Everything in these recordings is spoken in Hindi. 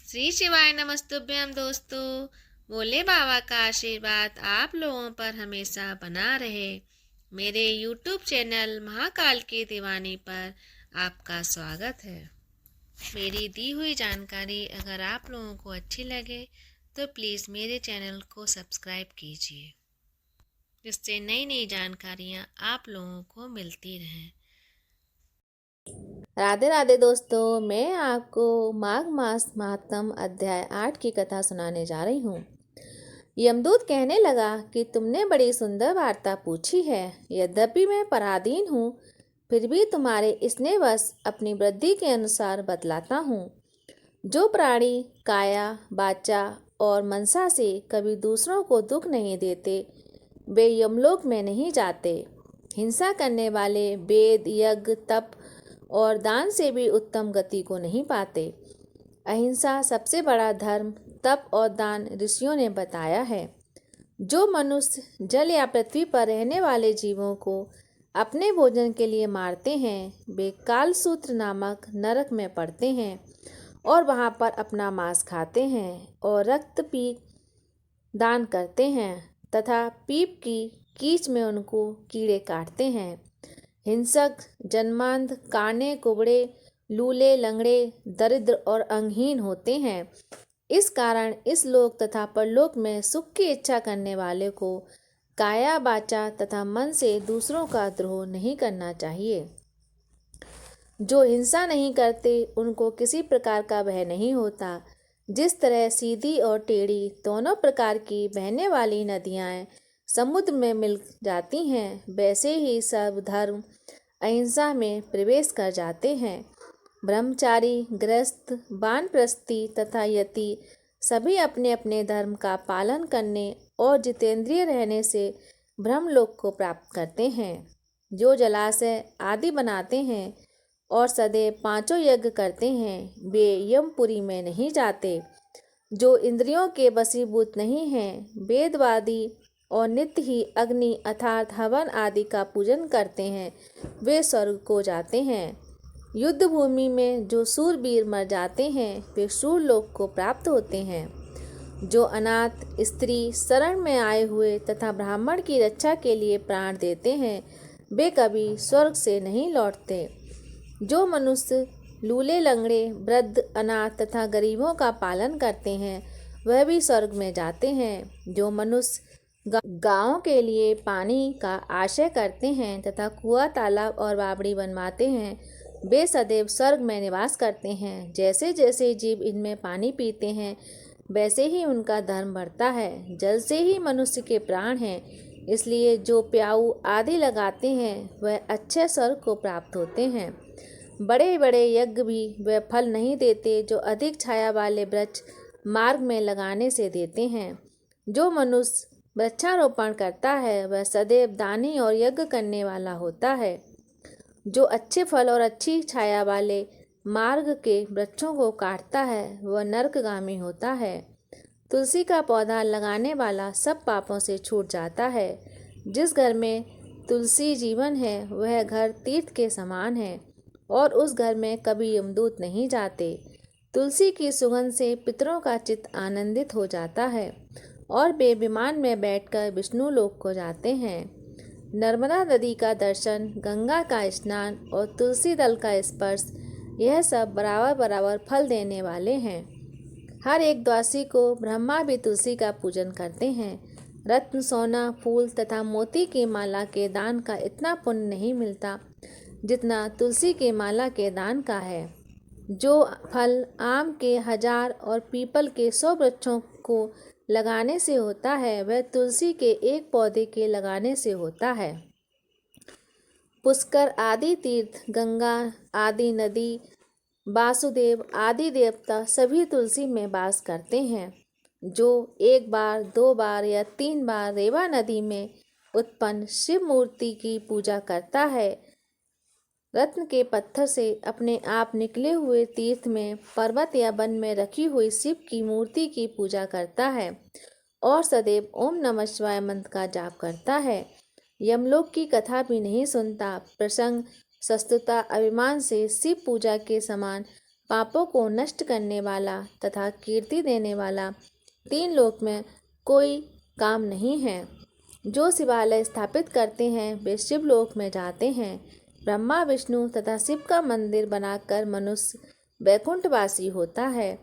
श्री शिवाय नमस्तुभ्यम दोस्तों। भोले बाबा का आशीर्वाद आप लोगों पर हमेशा बना रहे। मेरे YouTube चैनल महाकाल की दीवानी पर आपका स्वागत है। मेरी दी हुई जानकारी अगर आप लोगों को अच्छी लगे तो प्लीज़ मेरे चैनल को सब्सक्राइब कीजिए, जिससे नई नई जानकारियाँ आप लोगों को मिलती रहें। राधे राधे दोस्तों, मैं आपको माघ मास महात्म अध्याय 8 की कथा सुनाने जा रही हूँ। यमदूत कहने लगा कि तुमने बड़ी सुंदर वार्ता पूछी है। यद्यपि मैं पराधीन हूँ, फिर भी तुम्हारे स्नेहवश अपनी वृद्धि के अनुसार बतलाता हूँ। जो प्राणी काया, वाचा और मनसा से कभी दूसरों को दुख नहीं देते, वे यमलोक में नहीं जाते। हिंसा करने वाले वेद, यज्ञ, तप और दान से भी उत्तम गति को नहीं पाते। अहिंसा सबसे बड़ा धर्म, तप और दान ऋषियों ने बताया है। जो मनुष्य जल या पृथ्वी पर रहने वाले जीवों को अपने भोजन के लिए मारते हैं, वे कालसूत्र नामक नरक में पड़ते हैं और वहां पर अपना मांस खाते हैं और रक्त पी दान करते हैं तथा पीप की कीच में उनको कीड़े काटते हैं। हिंसक जन्मांध, काने, कुबड़े, लूले, लंगड़े, दरिद्र और अंगहीन होते हैं। इस कारण इस लोक तथा परलोक में सुख की इच्छा करने वाले को काया, वाचा तथा मन से दूसरों का द्रोह नहीं करना चाहिए। जो हिंसा नहीं करते, उनको किसी प्रकार का भय नहीं होता। जिस तरह सीधी और टेढ़ी दोनों प्रकार की बहने वाली नदियाँ समुद्र में मिल जाती हैं, वैसे ही सब धर्म अहिंसा में प्रवेश कर जाते हैं। ब्रह्मचारी, गृहस्थ, वानप्रस्थी तथा यति सभी अपने अपने धर्म का पालन करने और जितेंद्रिय रहने से ब्रह्मलोक को प्राप्त करते हैं। जो जलाशय आदि बनाते हैं और सदैव 5 यज्ञ करते हैं, वे यमपुरी में नहीं जाते। जो इंद्रियों के वशीभूत नहीं हैं, वेदवादी और नित्य ही अग्नि अर्थात हवन आदि का पूजन करते हैं, वे स्वर्ग को जाते हैं। युद्ध भूमि में जो सूरवीर मर जाते हैं, वे सूरलोक को प्राप्त होते हैं। जो अनाथ, स्त्री, शरण में आए हुए तथा ब्राह्मण की रक्षा के लिए प्राण देते हैं, वे कभी स्वर्ग से नहीं लौटते। जो मनुष्य लूले, लंगड़े, वृद्ध, अनाथ तथा गरीबों का पालन करते हैं, वह भी स्वर्ग में जाते हैं। जो मनुष्य गांवों के लिए पानी का आश्रय करते हैं तथा कुआं, तालाब और बावड़ी बनवाते हैं, वे सदैव स्वर्ग में निवास करते हैं। जैसे जैसे जीव इनमें पानी पीते हैं, वैसे ही उनका धर्म बढ़ता है। जल से ही मनुष्य के प्राण हैं, इसलिए जो प्याऊ आदि लगाते हैं, वह अच्छे स्वर्ग को प्राप्त होते हैं। बड़े बड़े यज्ञ भी वह फल नहीं देते जो अधिक छाया वाले वृक्ष मार्ग में लगाने से देते हैं। जो मनुष्य वृक्षारोपण करता है, वह सदैव दानी और यज्ञ करने वाला होता है। जो अच्छे फल और अच्छी छाया वाले मार्ग के वृक्षों को काटता है, वह नरकगामी होता है। तुलसी का पौधा लगाने वाला सब पापों से छूट जाता है। जिस घर में तुलसी जीवन है, वह घर तीर्थ के समान है और उस घर में कभी यमदूत नहीं जाते। तुलसी की सुगंध से पितरों का चित्त आनंदित हो जाता है और वे विमान में बैठकर विष्णु लोक को जाते हैं। नर्मदा नदी का दर्शन, गंगा का स्नान और तुलसी दल का स्पर्श, यह सब बराबर बराबर फल देने वाले हैं। हर एक द्वासी को ब्रह्मा भी तुलसी का पूजन करते हैं। रत्न, सोना, फूल तथा मोती की माला के दान का इतना पुण्य नहीं मिलता जितना तुलसी के माला के दान का है। जो फल आम के 1000 और पीपल के 100 वृक्षों को लगाने से होता है, वह तुलसी के एक पौधे के लगाने से होता है। पुष्कर आदि तीर्थ, गंगा आदि नदी, वासुदेव आदि देवता सभी तुलसी में वास करते हैं। जो 1 बार, 2 बार या 3 बार रेवा नदी में उत्पन्न शिव मूर्ति की पूजा करता है, रत्न के पत्थर से अपने आप निकले हुए तीर्थ में, पर्वत या वन में रखी हुई शिव की मूर्ति की पूजा करता है और सदैव ओम नमः शिवाय मंत्र का जाप करता है, यमलोक की कथा भी नहीं सुनता, प्रसंग, सस्तुता, अभिमान से शिव पूजा के समान पापों को नष्ट करने वाला तथा कीर्ति देने वाला 3 लोक में कोई काम नहीं है। जो शिवालय स्थापित करते हैं वे शिवलोक में जाते हैं। ब्रह्मा विष्णु तथा शिव का मंदिर बनाकर मनुष्य वैकुंठवासी होता है।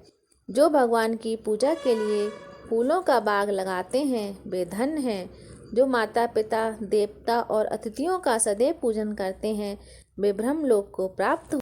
जो भगवान की पूजा के लिए फूलों का बाग लगाते हैं वे धन्य हैं। जो माता पिता देवता और अतिथियों का सदैव पूजन करते हैं वे ब्रह्मलोक को प्राप्त